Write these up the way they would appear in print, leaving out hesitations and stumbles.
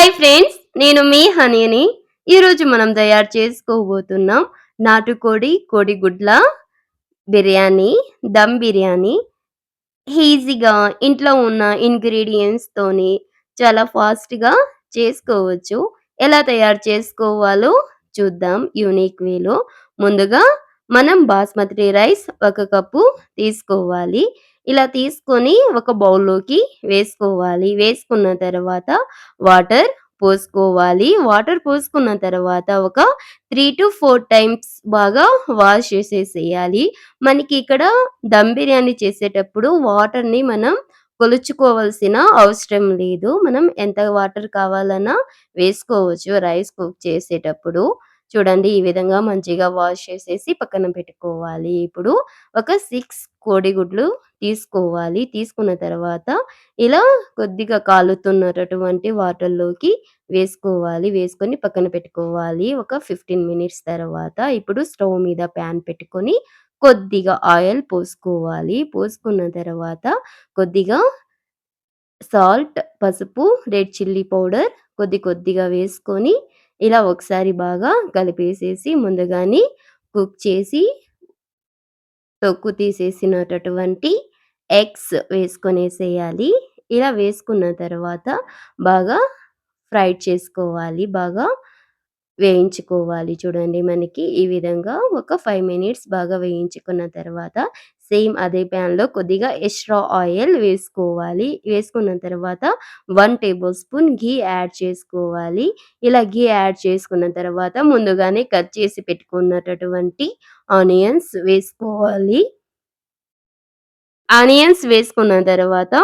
Hi friends, నేను మీ హనీని. ఈరోజు మనం తయారు చేసుకోబోతున్నాం నాటుకోడి కోడిగుడ్ల బిర్యానీ, దమ్ బిర్యానీ. ఈజీగా ఇంట్లో ఉన్న ఇంగ్రీడియెంట్స్‌తోని చాలా ఫాస్ట్‌గా చేసుకోవచ్చు. ఎలా తయారు చేసుకోవాలో చూద్దాం యూనిక్ వేలో. ముందుగా మనం బాస్మతి రైస్ ఒక కప్పు తీసుకోవాలి. ఇలా తీసుకొని ఒక బౌల్‌లోకి వేసుకోవాలి. వేసుకున్న తర్వాత వాటర్ పోసుకోవాలి. వాటర్ పోసుకున్న తర్వాత ఒక 3-4 టైమ్స్ బాగా వాష్ చేసేసేయాలి. మనకి ఇక్కడ దమ్ బిర్యానీ చేసేటప్పుడు వాటర్‌ని మనం కొలుచుకోవాల్సిన అవసరం లేదు. మనం ఎంత వాటర్ కావాలన్నా వేసుకోవచ్చు రైస్ కుక్ చేసేటప్పుడు. చూడండి ఈ విధంగా మంచిగా వాష్ చేసేసి పక్కన పెట్టుకోవాలి. ఇప్పుడు ఒక 6 కోడిగుడ్లు తీసుకోవాలి. తీసుకున్న తర్వాత ఇలా కొద్దిగా కాలుతున్నటటువంటి వాటర్‌లోకి వేసుకోవాలి. వేసుకొని పక్కన పెట్టుకోవాలి. ఒక 15 మినిట్స్ తర్వాత ఇప్పుడు స్టవ్ మీద పాన్ పెట్టుకొని కొద్దిగా ఆయిల్ పోసుకోవాలి. పోసుకున్న తర్వాత కొద్దిగా సాల్ట్, పసుపు, రెడ్ చిల్లీ పౌడర్ కొద్దిగా వేసుకొని ఇలా ఒకసారి బాగా కలిపేసేసి ముందుగానే కుక్ చేసి తొక్కు తీసేసినటటువంటి ఎగ్స్ వేసుకొనేసేయాలి. ఇలా వేసుకున్న తర్వాత బాగా ఫ్రైడ్ చేసుకోవాలి. బాగా వేయించుకోవాలి. చూడండి మనకి ఈ విధంగా ఒక 5 మినిట్స్ బాగా వేయించుకున్న తర్వాత సేమ్ అదే ప్యాన్‌లో కొద్దిగా ఎక్స్ట్రా ఆయిల్ వేసుకోవాలి. వేసుకున్న తర్వాత 1 టేబుల్ స్పూన్ ఘీ యాడ్ చేసుకోవాలి. ఇలా ఘీ యాడ్ చేసుకున్న తర్వాత ముందుగానే కట్ చేసి పెట్టుకున్నటటువంటి ఆనియన్స్ వేసుకోవాలి. ఆనియన్స్ వేసుకున్న తర్వాత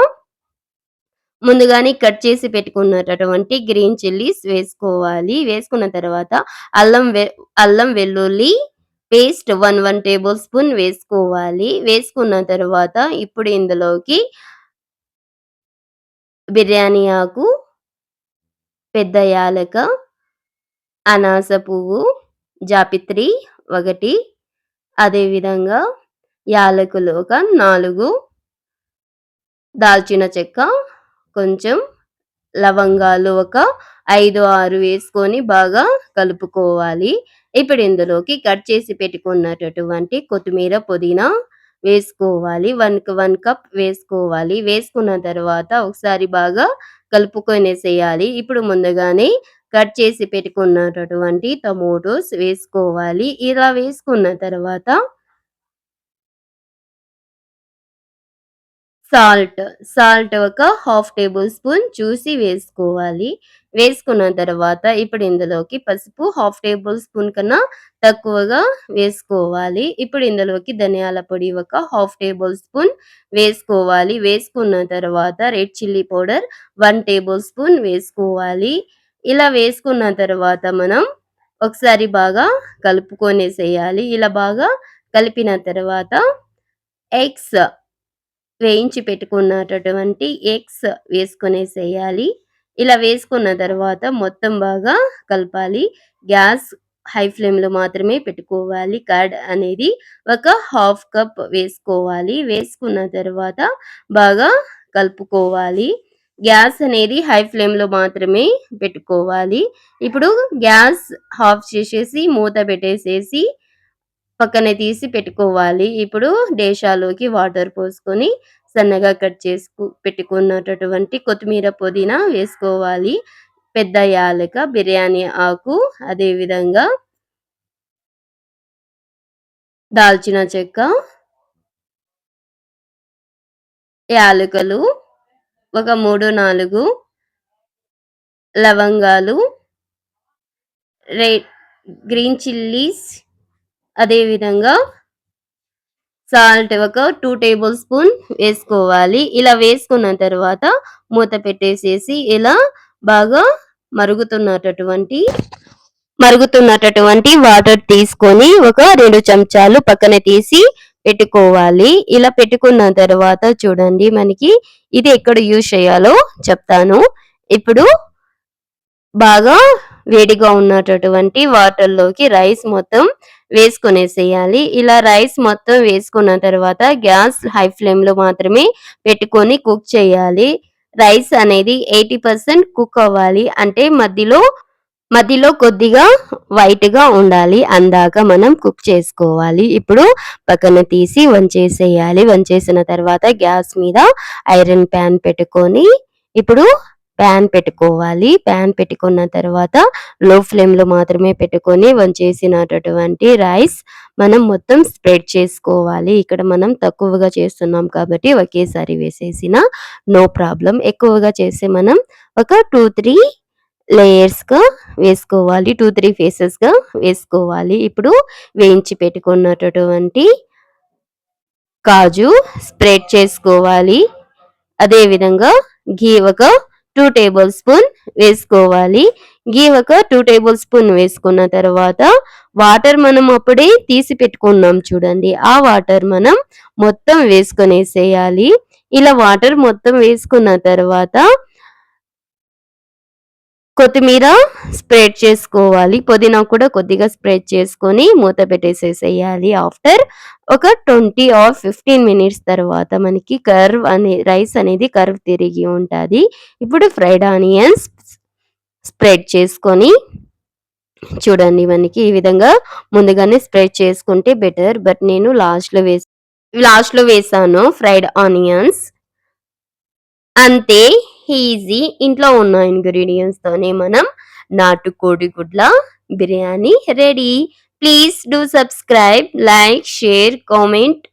ముందుగానే కట్ చేసి పెట్టుకున్నటటువంటి గ్రీన్ చిల్లీస్ వేసుకోవాలి. వేసుకున్న తర్వాత అల్లం వె అల్లం వెల్లుల్లి పేస్ట్ 1 టేబుల్ స్పూన్ వేసుకోవాలి. వేసుకున్న తర్వాత ఇప్పుడు ఇందులోకి బిర్యానీ ఆకు, పెద్ద యాలక, అనాస పువ్వు, జాపిత్రి 1, అదే విధంగా యాలకులు ఒక 4, దాల్చిన చెక్క కొంచెం, లవంగాలు ఒక 5, 6 వేసుకొని బాగా కలుపుకోవాలి. ఇప్పుడు ఇందులోకి కట్ చేసి పెట్టుకున్నటటువంటి కొత్తిమీర, పుదీనా వేసుకోవాలి. 1కి 1 కప్ వేసుకోవాలి. వేసుకున్న తర్వాత ఒకసారి బాగా కలుపుకొనేసేయాలి. ఇప్పుడు ముందుగానే కట్ చేసి పెట్టుకున్నటటువంటి టమోటోస్ వేసుకోవాలి. ఇలా వేసుకున్న తర్వాత సాల్ట్ ఒక హాఫ్ టేబుల్ స్పూన్ చూసి వేసుకోవాలి. వేసుకున్న తర్వాత ఇప్పుడు ఇందులోకి పసుపు హాఫ్ టేబుల్ స్పూన్ కన్నా తక్కువగా వేసుకోవాలి. ఇప్పుడు ఇందులోకి ధనియాల పొడి ఒక హాఫ్ టేబుల్ స్పూన్ వేసుకోవాలి. వేసుకున్న తర్వాత red chilli powder 1 table spoon వేసుకోవాలి. ఇలా వేసుకున్న తర్వాత మనం ఒకసారి బాగా కలుపుకొనేసేయాలి. ఇలా బాగా కలిపిన తర్వాత ఎగ్స్ వేయించి పెట్టుకున్నటటువంటి ఎగ్స్ వేసుకొనేసేయాలి. ఇలా వేసుకున్న తర్వాత మొత్తం బాగా కలపాలి. గ్యాస్ హై ఫ్లేమ్‌లో మాత్రమే పెట్టుకోవాలి. కర్డ్ అనేది ఒక హాఫ్ కప్ వేసుకోవాలి. వేసుకున్న తర్వాత బాగా కలుపుకోవాలి. గ్యాస్ అనేది హై ఫ్లేమ్‌లో మాత్రమే పెట్టుకోవాలి. ఇప్పుడు గ్యాస్ ఆఫ్ చేసేసి మూత పెట్టేసేసి పక్కనే తీసి పెట్టుకోవాలి. ఇప్పుడు డేషాలోకి వాటర్ పోసుకొని సన్నగా కట్ పెట్టుకున్నటటువంటి కొత్తిమీర, పుదీనా వేసుకోవాలి. పెద్ద యాలక, బిర్యానీ ఆకు, అదే విధంగా దాల్చిన చెక్క, యాలకులు ఒక 3, 4 లవంగాలు, రెడ్ గ్రీన్ చిల్లీస్, అదే విధంగా సాల్ట్ ఒక 2 టేబుల్ స్పూన్ వేసుకోవాలి. ఇలా వేసుకున్న తర్వాత మూత పెట్టేసేసి ఇలా బాగా మరుగుతున్నటటువంటి వాటర్ తీసుకొని ఒక 2 చెంచాలు పక్కన తీసి పెట్టుకోవాలి. ఇలా పెట్టుకున్న తర్వాత చూడండి మనకి ఇది ఎక్కడ యూజ్ చేయాలో చెప్తాను. ఇప్పుడు బాగా వేడిగా ఉన్నటటువంటి వాటర్‌లోకి రైస్ మొత్తం వేసుకొనేసేయాలి. ఇలా రైస్ మొత్తం వేసుకున్న తర్వాత గ్యాస్ హై ఫ్లేమ్‌లో మాత్రమే పెట్టుకొని కుక్ చేయాలి. రైస్ అనేది 80% కుక్ అవ్వాలి. అంటే మధ్యలో కొద్దిగా వైట్‌గా ఉండాలి. అందాక మనం కుక్ చేసుకోవాలి. ఇప్పుడు పక్కన తీసి వంచేసేయాలి. వంచేసిన తర్వాత గ్యాస్ మీద ఐరన్ పాన్ పెట్టుకొని ఇప్పుడు పాన్ పెట్టుకోవాలి. పాన్ పెట్టుకున్న తర్వాత లో ఫ్లేమ్‌లో మాత్రమే పెట్టుకొని వంచేసినటువంటి రైస్ మనం మొత్తం స్ప్రెడ్ చేసుకోవాలి. ఇక్కడ మనం తక్కువగా చేస్తున్నాం కాబట్టి ఒకేసారి వేసేసినా నో ప్రాబ్లమ్. ఎక్కువగా చేస్తే మనం ఒక 2, 3 లేయర్స్‌గా వేసుకోవాలి. 2, 3 ఫేసెస్‌గా వేసుకోవాలి. ఇప్పుడు వేయించి పెట్టుకున్నటటువంటి కాజు స్ప్రెడ్ చేసుకోవాలి. అదే విధంగా ఘీ ఒక 2 టేబుల్ స్పూన్ వేసుకోవాలి. ఘీ ఒక 2 టేబుల్ స్పూన్ వేసుకున్న తర్వాత వాటర్ మనం అప్పుడే తీసి పెట్టుకున్నాం చూడండి. ఆ వాటర్ మనం మొత్తం వేసుకొనేసేయాలి. ఇలా వాటర్ మొత్తం వేసుకున్న తర్వాత కొత్తిమీర స్ప్రెడ్ చేసుకోవాలి. పుదీనా కూడా కొద్దిగా స్ప్రెడ్ చేసుకొని మూత పెట్టేసేసేయాలి. ఆఫ్టర్ ఒక 20 ఆర్ 15 మినిట్స్ తర్వాత మనకి రైస్ అనేది కర్వ్ తిరిగి ఉంటది. ఇప్పుడు ఫ్రైడ్ ఆనియన్స్ స్ప్రెడ్ చేసుకొని చూడండి మనకి ఈ విధంగా ముందుగానే స్ప్రెడ్ చేసుకుంటే బెటర్. బట్ నేను లాస్ట్‌లో వేసాను ఫ్రైడ్ ఆనియన్స్. అంతే ఈజీ. ఇంట్లో ఉన్న ఇంగ్రీడియెంట్స్‌తోనే మనం నాటుకోడి గుడ్ల biryani ready. Please do subscribe, like, share, comment.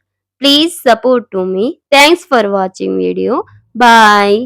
Please support to me. Thanks for watching video. Bye.